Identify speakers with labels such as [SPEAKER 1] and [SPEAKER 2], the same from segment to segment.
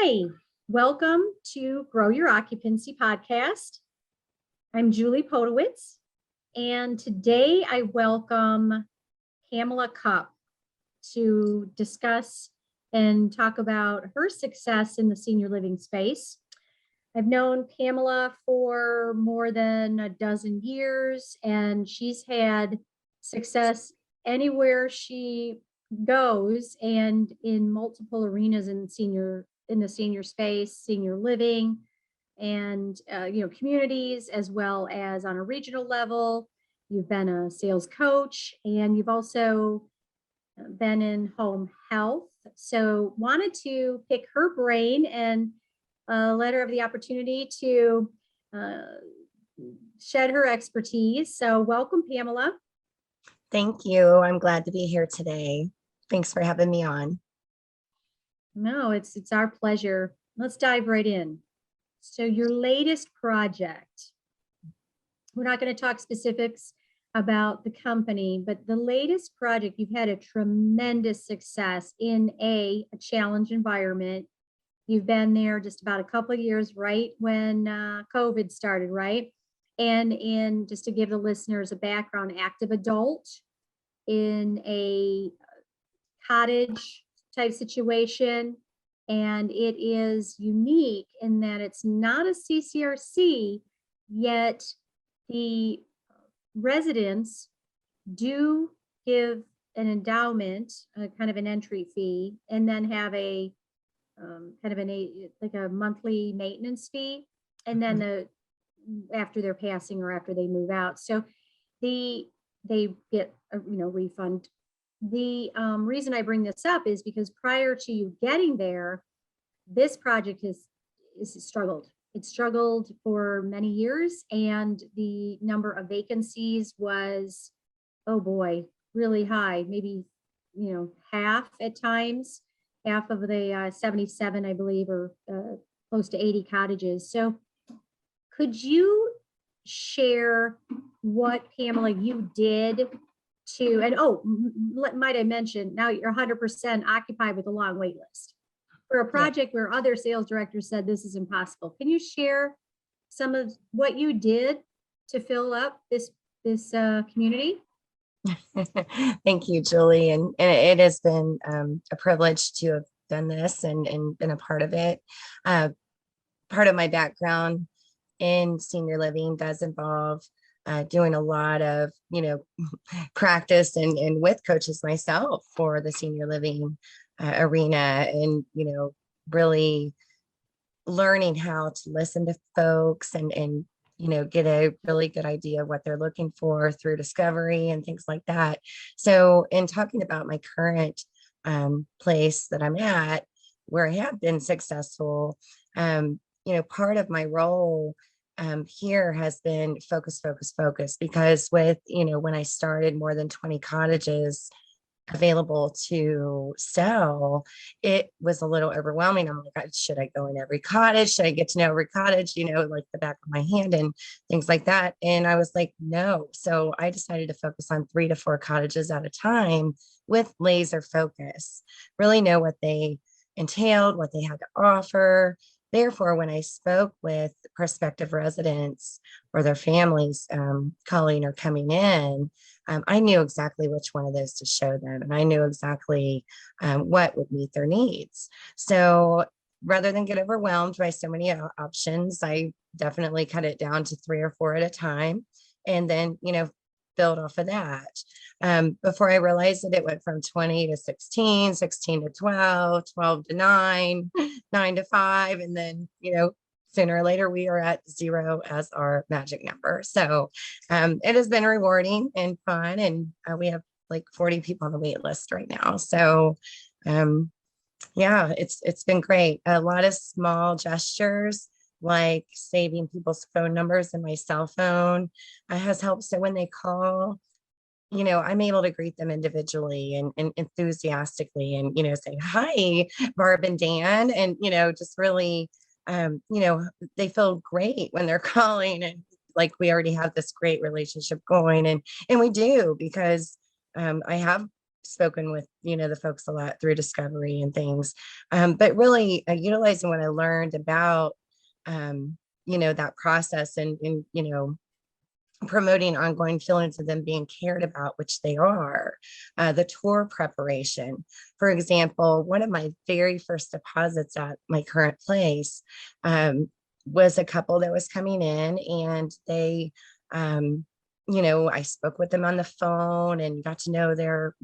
[SPEAKER 1] Hi, welcome to Grow Your Occupancy podcast. I'm Julie Podewitz, and today I welcome Pamela Cupp to discuss and talk about her success in the senior living space. I've known Pamela for more than a dozen years, and she's had success anywhere she goes and in multiple arenas in the senior space, senior living, and communities, as well as on a regional level. You've been a sales coach, and you've also been in home health. So wanted to pick her brain and let her have the opportunity to shed her expertise. So welcome, Pamela.
[SPEAKER 2] Thank you. I'm glad to be here today. Thanks for having me on.
[SPEAKER 1] No, it's our pleasure. Let's dive right in. So your latest project, we're not going to talk specifics about the company, but the latest project, you've had a tremendous success in a challenge environment. You've been there just about a couple of years, right when COVID started, right? And in, just to give the listeners a background, active adult in a cottage type situation. And it is unique in that it's not a CCRC, yet the residents do give an endowment, kind of an entry fee, and then have a like a monthly maintenance fee, and then after they're passing or after they move out, so they get a refund. The reason I bring this up is because prior to you getting there, this project is struggled. It struggled for many years, and the number of vacancies was, oh boy, really high, maybe half at times. Half of the 77, I believe, or close to 80 cottages. So could you share what, Pamela, you did to, and might I mention, now you're 100% occupied with a long wait list for a project where other sales directors said this is impossible. Can you share some of what you did to fill up this community?
[SPEAKER 2] Thank you, Julie. And it has been a privilege to have done this and been a part of it. Part of my background in senior living does involve doing a lot of, practice and with coaches myself for the senior living arena, and, really learning how to listen to folks and get a really good idea of what they're looking for through discovery and things like that. So in talking about my current place that I'm at, where I have been successful, part of my role here has been focus, because with, when I started, more than 20 cottages available to sell, it was a little overwhelming. I'm like, should I go in every cottage? Should I get to know every cottage, like the back of my hand and things like that? And I was like, no. So I decided to focus on 3 to 4 cottages at a time with laser focus, really know what they entailed, what they had to offer. Therefore, when I spoke with prospective residents or their families calling or coming in, I knew exactly which one of those to show them, and I knew exactly what would meet their needs. So rather than get overwhelmed by so many options, I definitely cut it down to 3 or 4 at a time, and then, build off of that. Before I realized it, it went from 20 to 16, 16 to 12, 12 to 9, 9 to 5. And then, sooner or later, we are at 0 as our magic number. So it has been rewarding and fun. And we have like 40 people on the wait list right now. So it's been great. A lot of small gestures, like saving people's phone numbers in my cell phone, has helped. So when they call, I'm able to greet them individually and enthusiastically and, say, hi, Barb and Dan. And, just really, they feel great when they're calling, and like, we already have this great relationship going. And we do, because I have spoken with, the folks a lot through discovery and things. But really utilizing what I learned about, that process and promoting ongoing feelings of them being cared about, which they are. The tour preparation, for example, one of my very first deposits at my current place was a couple that was coming in, and they, I spoke with them on the phone and got to know their,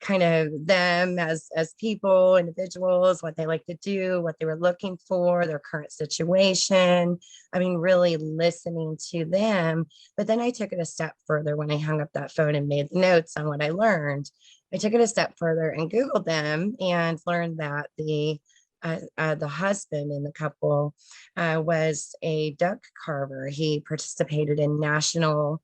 [SPEAKER 2] kind of them as people, individuals, what they like to do, what they were looking for, their current situation. I mean, really listening to them. But then I took it a step further when I hung up that phone and made notes on what I learned. I took it a step further and Googled them and learned that the husband in the couple was a duck carver. He participated in national,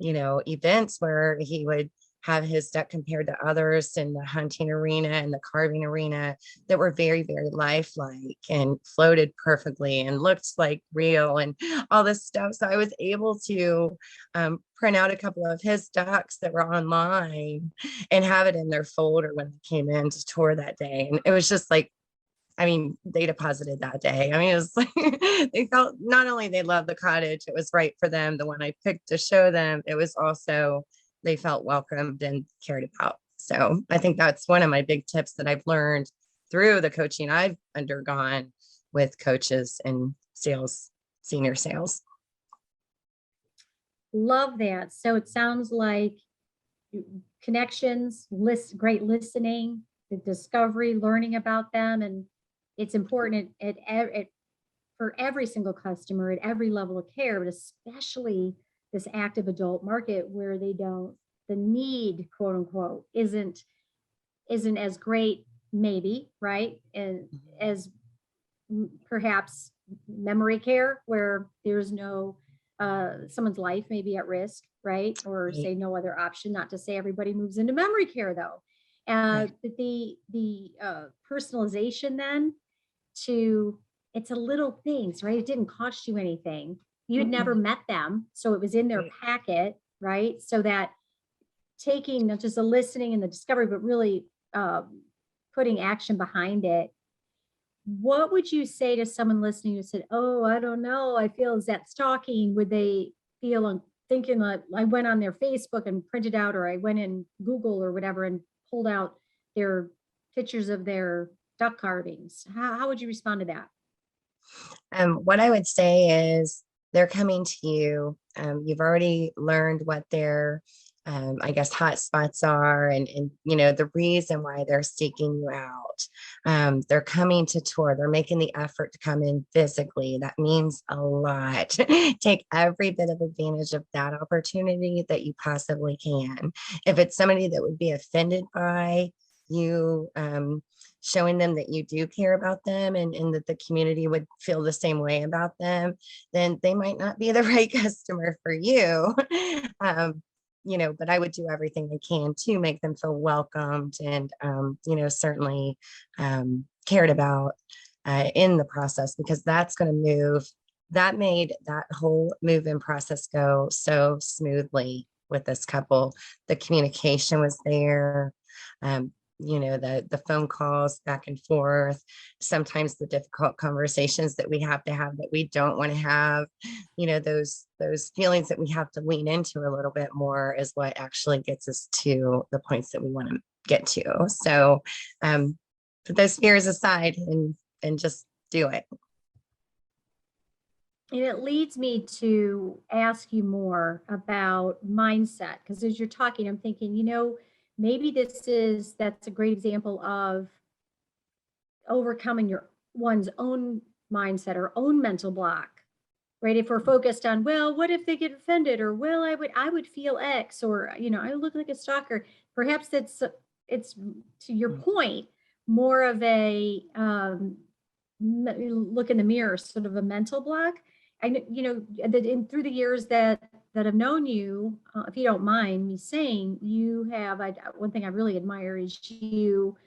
[SPEAKER 2] events where he would have his duck compared to others in the hunting arena and the carving arena that were very, very lifelike and floated perfectly and looked like real and all this stuff. So I was able to print out a couple of his ducks that were online and have it in their folder when they came in to tour that day. And it was just like, I mean, they deposited that day. I mean, it was like they felt, not only they loved the cottage, it was right for them, the one I picked to show them, it was also, they felt welcomed and cared about. So I think that's one of my big tips that I've learned through the coaching I've undergone with coaches and sales, senior sales.
[SPEAKER 1] Love that. So it sounds like connections, great listening, the discovery, learning about them. And it's important for every single customer at every level of care, but especially this active adult market where the need, quote unquote, isn't as great, maybe, right? And as perhaps memory care, where there's no, someone's life may be at risk, right? Or say no other option, not to say everybody moves into memory care though. But the personalization then it's a little things, right? It didn't cost you anything. You'd never met them. So it was in their packet, right? So that taking not just the listening and the discovery, but really putting action behind it. What would you say to someone listening who said, oh, I don't know, I feel, is that stalking? Would they feel on thinking like I went on their Facebook and printed out, or I went in Google or whatever and pulled out their pictures of their duck carvings? How would you respond to that?
[SPEAKER 2] What I would say is they're coming to you. You've already learned what their, I guess, hot spots are, and the reason why they're seeking you out. They're coming to tour. They're making the effort to come in physically. That means a lot. Take every bit of advantage of that opportunity that you possibly can. If it's somebody that would be offended by you, showing them that you do care about them and that the community would feel the same way about them, then they might not be the right customer for you. But I would do everything I can to make them feel welcomed and, certainly cared about in the process, because that's going to that made that whole move-in process go so smoothly with this couple. The communication was there. The phone calls back and forth, sometimes the difficult conversations that we have that we don't want to have, those feelings that we have to lean into a little bit more is what actually gets us to the points that we want to get to. So put those fears aside and just do it.
[SPEAKER 1] And it leads me to ask you more about mindset, because as you're talking, I'm thinking, maybe that's a great example of overcoming one's own mindset or own mental block, right? If we're focused on, well, what if they get offended, or well, I would feel X, or I look like a stalker. Perhaps it's to your point, more of a look in the mirror, sort of a mental block. I that through the years that I've known you, if you don't mind me saying, you have, one thing I really admire is you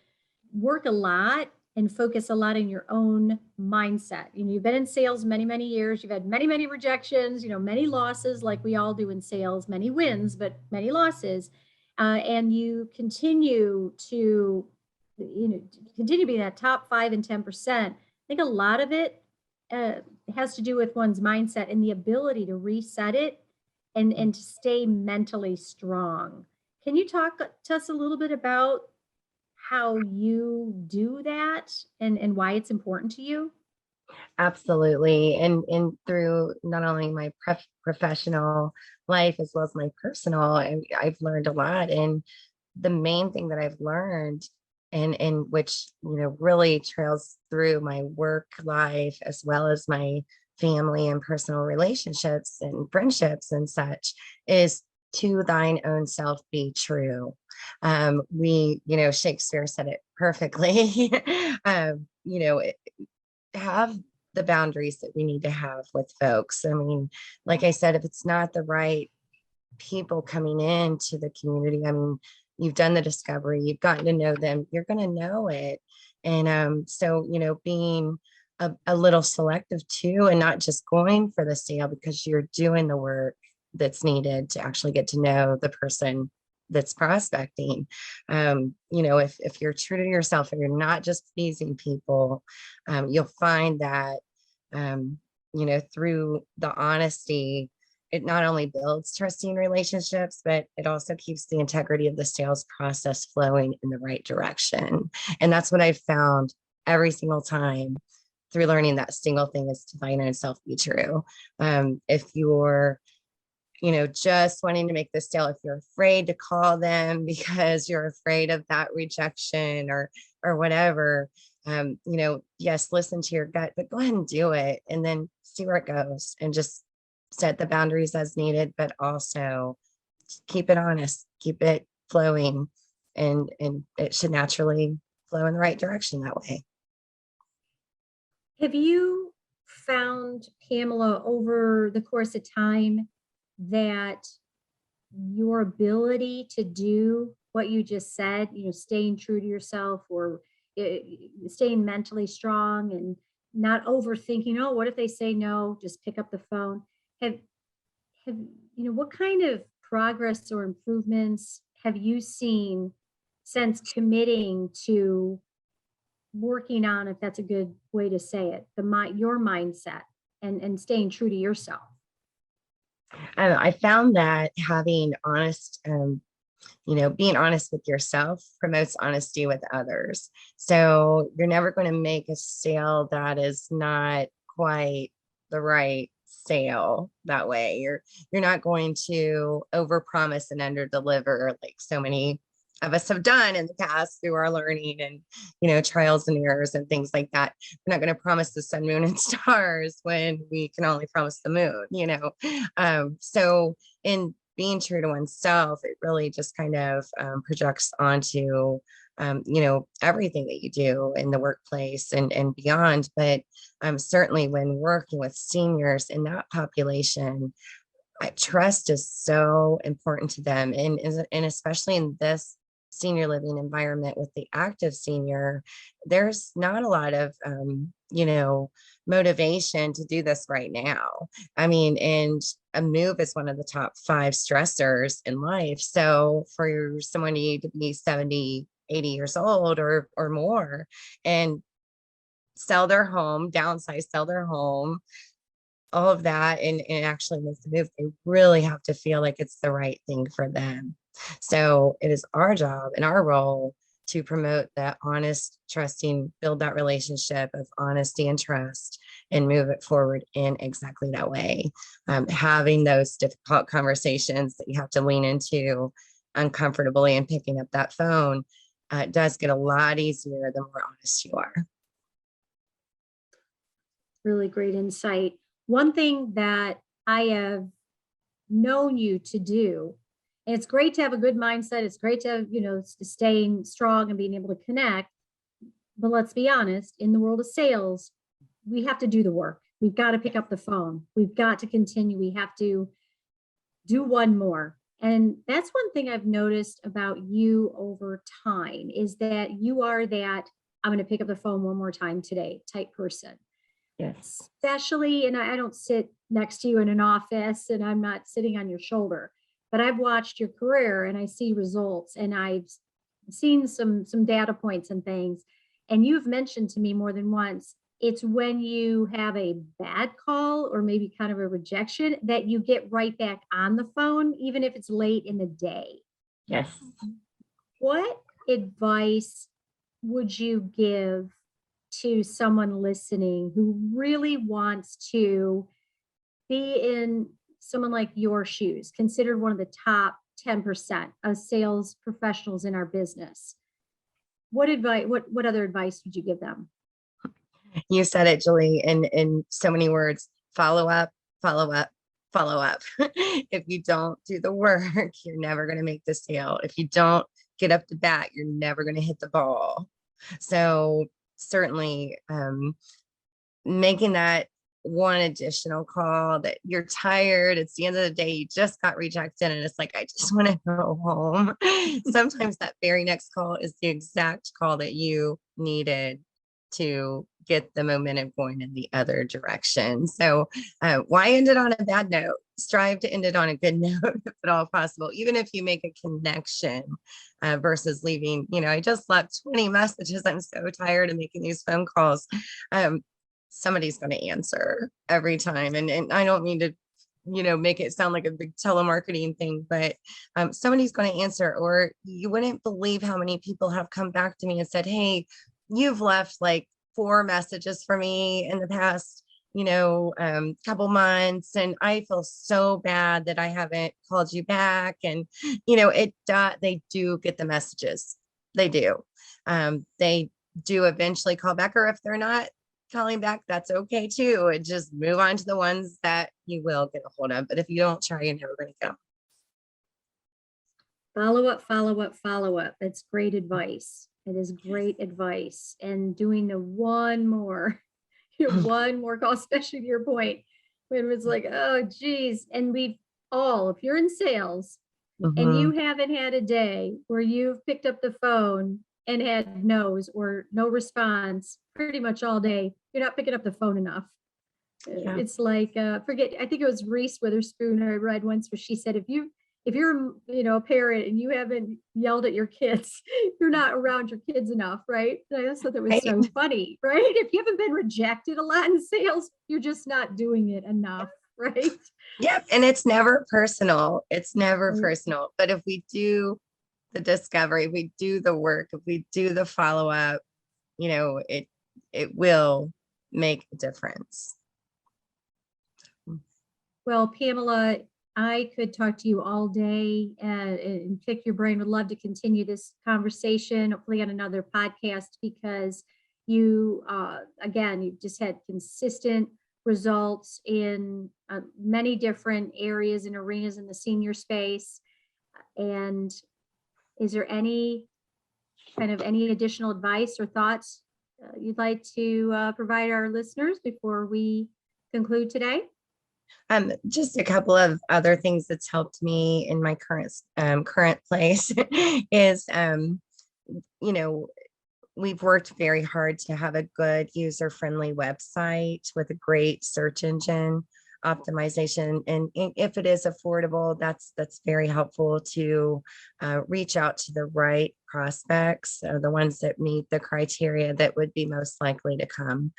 [SPEAKER 1] work a lot and focus a lot in your own mindset. You've been in sales many, many years. You've had many, many rejections, many losses, like we all do in sales, many wins, but many losses. and you continue to, continue to be in that top 5 and 10%. I think a lot of it has to do with one's mindset and the ability to reset it and to stay mentally strong. Can you talk to us a little bit about how you do that and why it's important to you?
[SPEAKER 2] Absolutely. And through not only my professional life as well as my personal, I've learned a lot. And the main thing that I've learned, and which, really trails through my work life as well as my family and personal relationships and friendships and such, is to thine own self be true. Shakespeare said it perfectly. Have the boundaries that we need to have with folks. I mean, like I said, if it's not the right people coming into the community, I mean, you've done the discovery, you've gotten to know them, you're going to know it. And so, being a little selective too, and not just going for the sale because you're doing the work that's needed to actually get to know the person that's prospecting. If you're true to yourself and you're not just pleasing people, you'll find that, through the honesty, it not only builds trusting relationships, but it also keeps the integrity of the sales process flowing in the right direction. And that's what I've found every single time through learning that single thing is to find oneself be true. If you're just wanting to make this sale, if you're afraid to call them because you're afraid of that rejection or whatever, yes, listen to your gut, but go ahead and do it and then see where it goes and just set the boundaries as needed, but also keep it honest, keep it flowing, and it should naturally flow in the right direction that way.
[SPEAKER 1] Have you found, Pamela, over the course of time that your ability to do what you just said, staying true to yourself or staying mentally strong and not overthinking, oh, what if they say no, just pick up the phone. Have what kind of progress or improvements have you seen since committing to working on, if that's a good way to say it, your mindset and staying true to yourself?
[SPEAKER 2] I found that having honest, being honest with yourself promotes honesty with others. So you're never going to make a sale that is not quite the right sale that way. You're not going to overpromise and underdeliver like so many of us have done in the past through our learning and trials and errors and things like that. We're not going to promise the sun, moon, and stars when we can only promise the moon. So in being true to oneself, it really just kind of projects onto everything that you do in the workplace and beyond. But certainly when working with seniors in that population, trust is so important to them, and especially in this senior living environment with the active senior, there's not a lot of motivation to do this right now. I mean, and a move is one of the top 5 stressors in life. So for someone to be 70, 80 years old or more and sell their home, downsize, sell their home, all of that, and actually make the move, they really have to feel like it's the right thing for them. So it is our job and our role to promote that honest, trusting, build that relationship of honesty and trust and move it forward in exactly that way. Having those difficult conversations that you have to lean into uncomfortably and picking up that phone does get a lot easier the more honest you are.
[SPEAKER 1] Really great insight. One thing that I have known you to do, and it's great to have a good mindset. It's great to have, staying strong and being able to connect. But let's be honest, in the world of sales, we have to do the work. We've got to pick up the phone. We've got to continue. We have to do one more. And that's one thing I've noticed about you over time is that you are that I'm going to pick up the phone one more time today type person.
[SPEAKER 2] Yes.
[SPEAKER 1] Especially, and I don't sit next to you in an office and I'm not sitting on your shoulder. but I've watched your career and I see results, and I've seen some data points and things. And you've mentioned to me more than once, it's when you have a bad call or maybe kind of a rejection that you get right back on the phone, even if it's late in the day.
[SPEAKER 2] Yes.
[SPEAKER 1] What advice would you give to someone listening who really wants to be in someone like your shoes, considered one of the top 10% of sales professionals in our business? What advice, what other advice would you give them?
[SPEAKER 2] You said it, Julie, in so many words. Follow up, follow up, follow up. If you don't do the work, you're never going to make the sale. If you don't get up to bat, you're never going to hit the ball. So certainly making that one additional call that you're tired, it's the end of the day, you just got rejected, and it's like, I just want to go home. Sometimes that very next call is the exact call that you needed to get the momentum going in the other direction. So why end it on a bad note? Strive to end it on a good note if at all possible, even if you make a connection versus leaving, I just left 20 messages. I'm so tired of making these phone calls. Somebody's going to answer every time. And I don't mean to, make it sound like a big telemarketing thing, but somebody's going to answer. Or you wouldn't believe how many people have come back to me and said, hey, you've left like 4 messages for me in the past, couple months, and I feel so bad that I haven't called you back. And, they do get the messages. They do. They do eventually call back, or if they're not calling back, that's okay too. And just move on to the ones that you will get a hold of. But if you don't try, you're never going to go.
[SPEAKER 1] Follow up, follow up, follow up. That's great advice. It is great advice. And doing the one more call, especially to your point, when it was like, oh, geez. And we've all, if you're in sales and you haven't had a day where you've picked up the phone and had no's or no response pretty much all day, you're not picking up the phone enough. Yeah. It's like, I think it was Reese Witherspoon I read once, where she said, if you're a parent and you haven't yelled at your kids, you're not around your kids enough, right? And I just thought that was so funny, right? If you haven't been rejected a lot in sales, you're just not doing it enough, right?
[SPEAKER 2] Yep. And it's never personal. It's never personal. But if we do the discovery, we do the work, if we do the follow-up, it will make a difference.
[SPEAKER 1] Well, Pamela, I could talk to you all day and pick your brain. Would love to continue this conversation, hopefully on another podcast, because you, again, you've just had consistent results in many different areas and arenas in the senior space. And is there any additional advice or thoughts you'd like to provide our listeners before we conclude today?
[SPEAKER 2] Just a couple of other things that's helped me in my current place is, we've worked very hard to have a good user-friendly website with a great search engine optimization. And if it is affordable, that's very helpful to reach out to the right prospects, the ones that meet the criteria that would be most likely to come.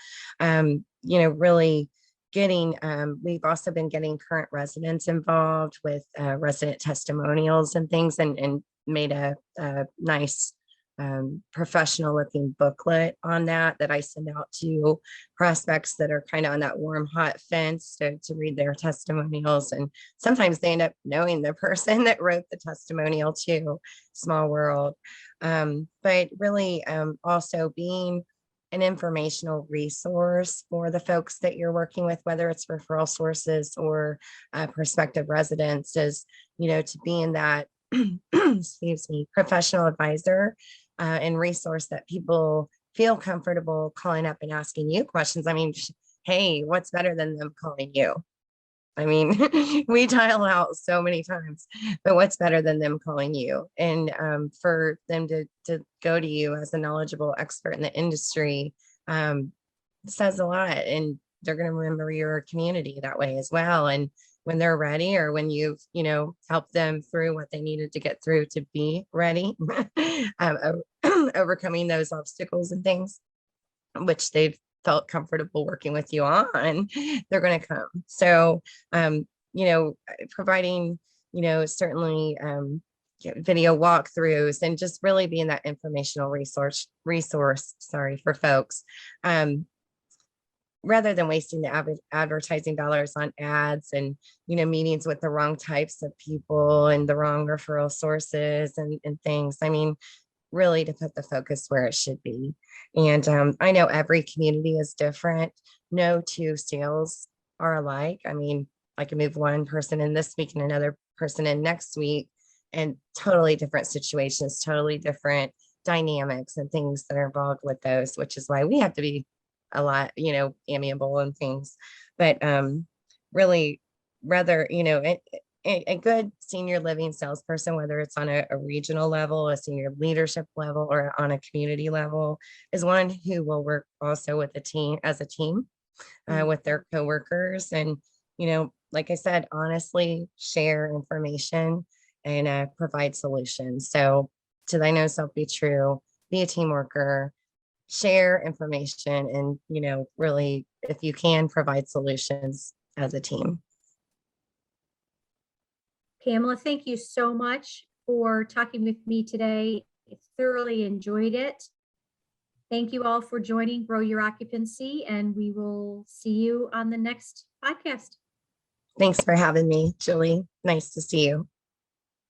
[SPEAKER 2] Really getting, we've also been getting current residents involved with resident testimonials and things, and made a nice professional looking booklet on that I send out to prospects that are kind of on that warm, hot fence to read their testimonials. And sometimes they end up knowing the person that wrote the testimonial too. Small world. But really also being an informational resource for the folks that you're working with, whether it's referral sources or prospective residents, is, to be in that excuse me, professional advisor and resource that people feel comfortable calling up and asking you questions. I mean, hey, what's better than them calling you? I mean, we dial out so many times, but what's better than them calling you? And for them to go to you as a knowledgeable expert in the industry says a lot. And they're going to remember your community that way as well. And when they're ready, or when you've, helped them through what they needed to get through to be ready, overcoming those obstacles and things, which they've felt comfortable working with you on, they're going to come. So, providing, certainly, video walkthroughs, and just really being that informational resource, sorry, for folks. Rather than wasting the advertising dollars on ads and, meetings with the wrong types of people and the wrong referral sources and things. I mean, really to put the focus where it should be. And I know every community is different. No two sales are alike. I mean, I can move one person in this week and another person in next week, and totally different situations, totally different dynamics and things that are involved with those, which is why we have to be a lot, amiable and things. But really, rather, a good senior living salesperson, whether it's on a regional level, a senior leadership level, or on a community level, is one who will work also with a team, as a team, with their coworkers. And, like I said, honestly, share information and provide solutions. So to thine own self be true, be a team worker, share information, and, really, if you can, provide solutions as a team.
[SPEAKER 1] Pamela, thank you so much for talking with me today. I thoroughly enjoyed it. Thank you all for joining Grow Your Occupancy, and we will see you on the next podcast.
[SPEAKER 2] Thanks for having me, Julie. Nice to see you.